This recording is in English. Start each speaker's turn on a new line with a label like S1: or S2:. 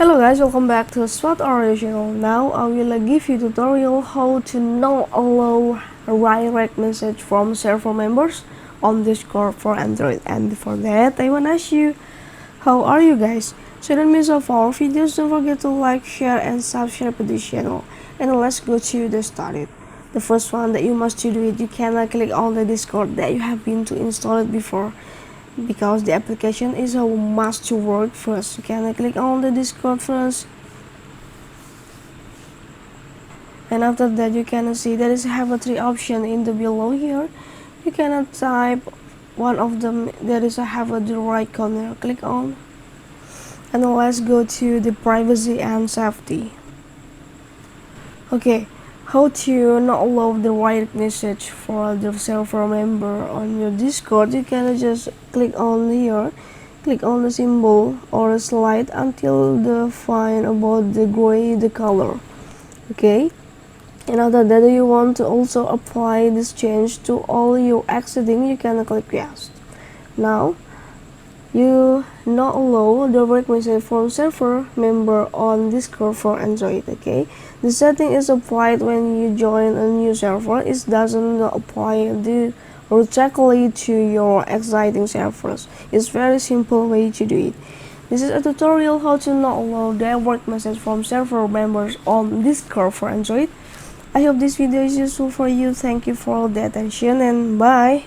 S1: Hello guys, welcome back to Swat Audio channel. Now I will give you tutorial how to not allow direct message from server members on Discord for Android. And before that, I wanna ask you, how are you guys? So don't miss off our videos. Don't forget to like, share, and subscribe to this channel. And let's go to the started. The first one that you must do it, you cannot click on the Discord that you have been to install it before, because the application is a must to work first. You can click on the Discord first, and after that you can see there is have a three option in the below here. You cannot type one of them. There is a have a the right corner, click on, and then let's go to the privacy and safety. Okay, how to not allow the direct message for the server member on your Discord. You can just click on here, click on the symbol or slide until the find about the gray the color. Okay, and after that you want to also apply this change to all your exiting, you can click yes. Now you not allow direct message from server member on Discord for Android. Okay, the setting is applied when you join a new server. It doesn't apply directly to your existing servers. It's very simple way to do it. This is a tutorial how to not allow direct message from server members on Discord for Android. I hope this video is useful for you. Thank you for the attention and bye.